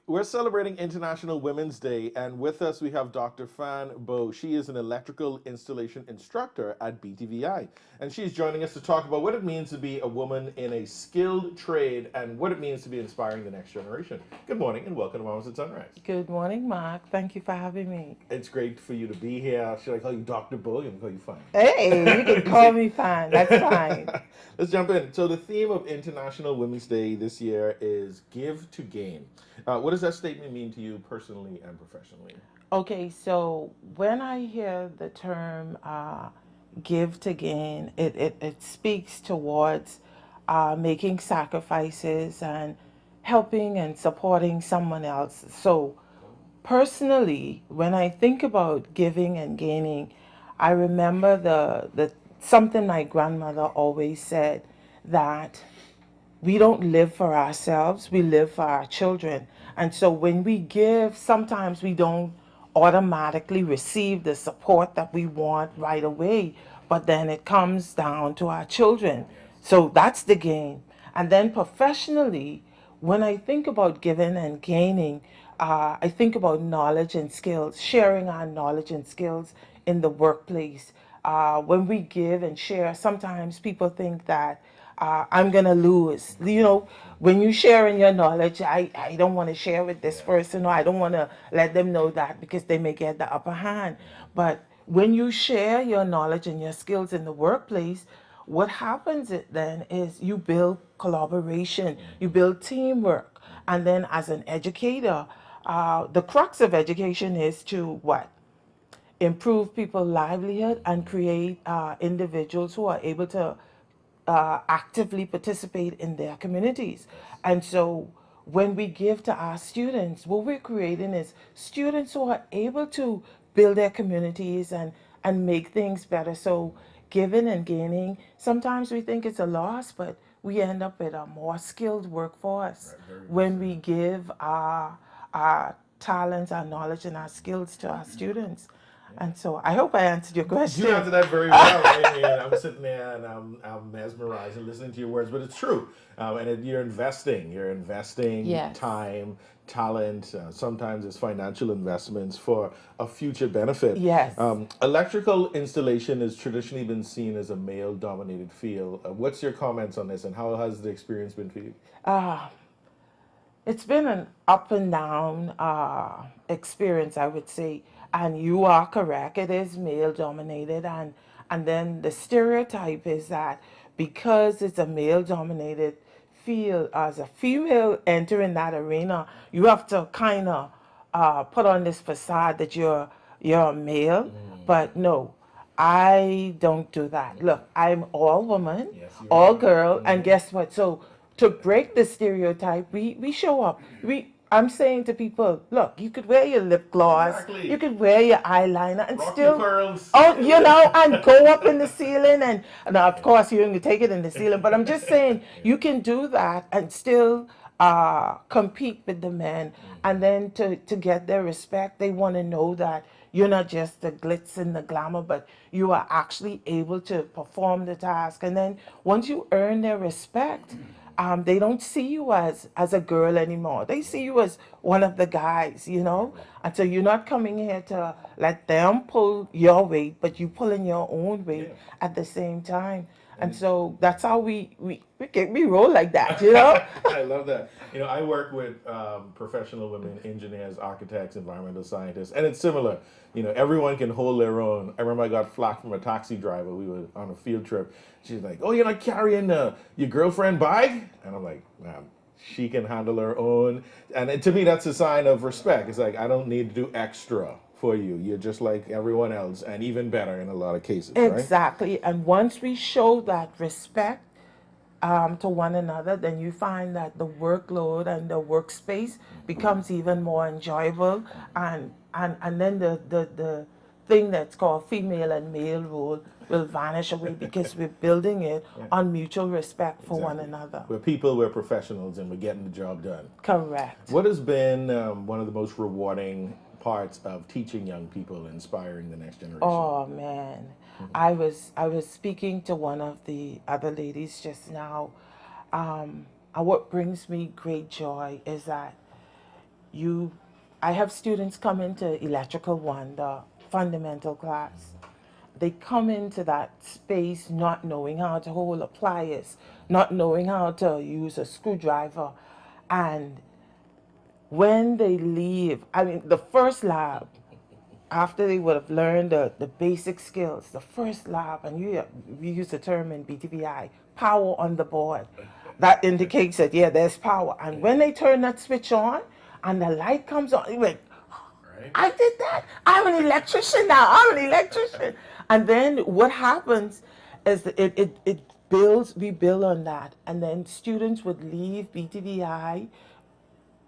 We're celebrating International Women's Day, and with us we have Dr. Fann Bowe. She is an electrical installation instructor at BTVI, and she's joining us to talk about what it means to be a woman in a skilled trade and what it means to be inspiring the next generation. Good morning and welcome to Moms at Sunrise. Good morning, Mark. Thank you for having me. It's great for you to be here. Should I call you Dr. Bowe? I'm going to call you Fann. Hey, you can You call see? me fine. That's fine. Let's jump in. So the theme of International Women's Day this year is give to gain. What does that statement mean to you personally and professionally? Okay, so when I hear the term give to gain, it speaks towards making sacrifices and helping and supporting someone else. So personally, when I think about giving and gaining, I remember the something my grandmother always said, that we don't live for ourselves, we live for our children. And so when we give, sometimes we don't automatically receive the support that we want right away, but then it comes down to our children. So that's the gain. And then professionally, when I think about giving and gaining, I think about knowledge and skills, sharing our knowledge and skills in the workplace. When we give and share, sometimes people think that I'm going to lose. When you share in your knowledge, I don't want to share with this person, or I don't want to let them know that because they may get the upper hand. But when you share your knowledge and your skills in the workplace, what happens then is you build collaboration, you build teamwork. And then as an educator, the crux of education is to what? Improve people's livelihood and create individuals who are able to actively participate in their communities. And so when we give to our students, what we're creating is students who are able to build their communities and make things better. So giving and gaining, sometimes we think it's a loss, but we end up with a more skilled workforce when we give our talents, our knowledge, and our skills to our students. And so I hope I answered your You question. answered that very well. And I'm sitting there and I'm mesmerized and listening to your words, but it's true. You're investing. You're investing Yes. time, talent. Sometimes it's financial investments for a future benefit. Yes. Electrical installation has traditionally been seen as a male-dominated field. What's your comments on this, and how has the experience been for you? It's been an up and down experience, I would say. And you are correct, it is male dominated. And then the stereotype is that because it's a male dominated field, as a female entering that arena, you have to kind of put on this facade that you're a male. But no, I don't do that. Look, I'm all woman, Yes, you all are. girl, and guess what? So to break the stereotype, we show up. I'm saying to people, look, you could wear your lip gloss, Exactly. you could wear your eyeliner, and Rock your still, pearls. oh, and go up in the ceiling, and of course you can take it in the ceiling. But I'm just saying you can do that and still compete with the men, and then to get their respect, they want to know that you're not just the glitz and the glamour, but you are actually able to perform the task. And then once you earn their respect, they don't see you as a girl anymore. They see you as one of the guys. And so you're not coming here to let them pull your weight, but you pulling your own weight Yeah. at the same time. And so that's how we roll like that. I love that. I work with professional women, engineers, architects, environmental scientists, and it's similar. Everyone can hold their own. I remember I got flack from a taxi driver. We were on a field trip. She's like, "Oh, you're not carrying your girlfriend bag?" And I'm like, "Man, she can handle her own." And to me, that's a sign of respect. It's like, I don't need to do extra for you. You're just like everyone else, and even better in a lot of cases, right? Exactly. And once we show that respect to one another, then you find that the workload and the workspace becomes even more enjoyable. And then the thing that's called female and male role will vanish away because we're building it on mutual respect for one Exactly. another. We're people, we're professionals, and we're getting the job done. Correct. What has been one of the most rewarding parts of teaching young people, inspiring the next generation? Oh man. I was speaking to one of the other ladies just now. And what brings me great joy is that I have students come into Electrical 1, the fundamental class. They come into that space not knowing how to hold a pliers, not knowing how to use a screwdriver. And when they leave, I mean, the first lab, after they would have learned the basic skills, the first lab, and we use the term in BTVI, power on the board. That indicates that, yeah, there's power. And when they turn that switch on and the light comes on, you're like, Right. I did that. I'm an electrician now. I'm an electrician. And then what happens is that it builds, we build on that. And then students would leave BTVI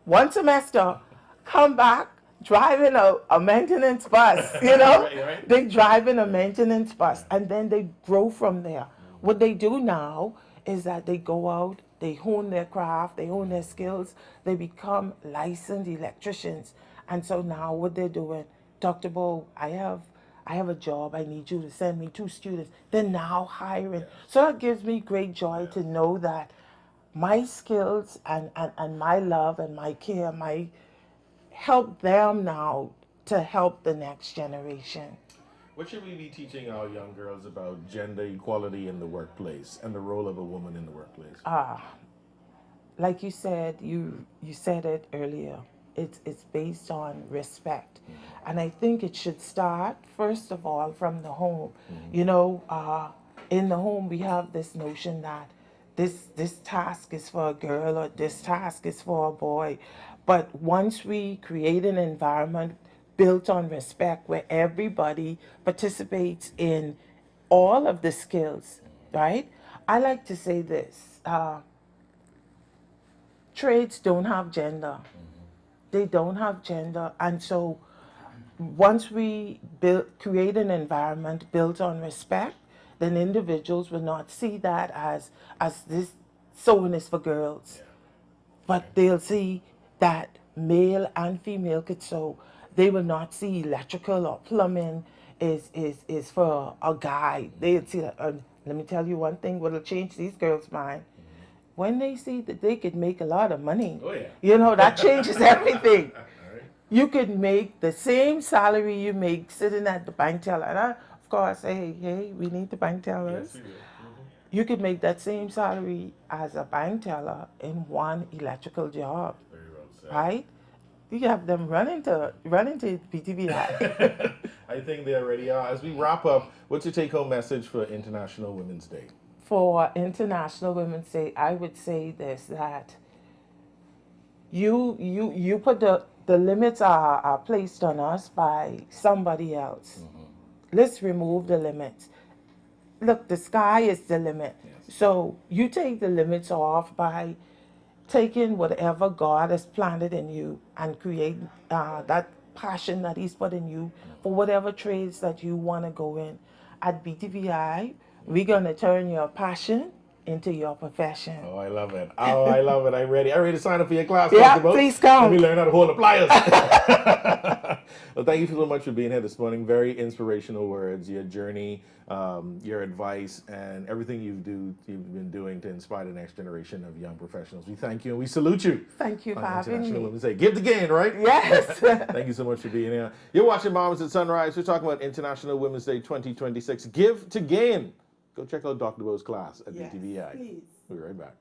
one semester, come back driving a maintenance bus, you know? Right. They drive in a maintenance bus and then they grow from there. What they do now is that they go out, they hone their craft, they hone their skills, they become licensed electricians. And so now what they're doing, Dr. Bowe, I have a job, I need you to send me 2 students. They're now hiring. So that gives me great joy to know that my skills and my love and my care, my help them now to help the next generation. What should we be teaching our young girls about gender equality in the workplace and the role of a woman in the workplace? Like you said, you said it earlier. It's based on respect, and I think it should start first of all from the home. You know, in the home we have this notion that this task is for a girl or this task is for a boy, but once we create an environment built on respect where everybody participates in all of the skills, right? I like to say this. Trades don't have gender. They don't have gender. And so once we create an environment built on respect, then individuals will not see that as this sewing is for girls. But they'll see that male and female could sew. They will not see electrical or plumbing is for a guy. They'll see that. Let me tell you one thing what'll change these girls' mind. When they see that they could make a lot of money, Oh, yeah. you know, that changes everything. All right. You could make the same salary you make sitting at the bank teller. And I, of course, hey, we need the bank tellers. Yes, we do. You could make that same salary as a bank teller in one electrical job, Very well said. right? You have them running to BTVI. I think they already are. As we wrap up, what's your take-home message for International Women's Day? For International Women's Day, I would say this, that you put the limits are placed on us by somebody else. Let's remove the limits. Look, the sky is the limit. Yes. So you take the limits off by taking whatever God has planted in you and create that passion that He's put in you for whatever trades that you want to go in. At BTVI, we're going to turn your passion into your profession. Oh, I love it. Oh, I love it. I'm ready. I'm ready to sign up for your class. Yeah, Dr. Bowe. please come. Let me learn how to hold the pliers. Well, thank you so much for being here this morning. Very inspirational words, your journey, your advice, and everything you've been doing to inspire the next generation of young professionals. We thank you and we salute you. Thank you for having International me. Women's Day. Give the gain, right? Yes. Thank you so much for being here. You're watching Moms at Sunrise. We're talking about International Women's Day 2026. Give to gain. Go check out Dr. Bowe's class at Yes, BTVI. please. We'll be right back.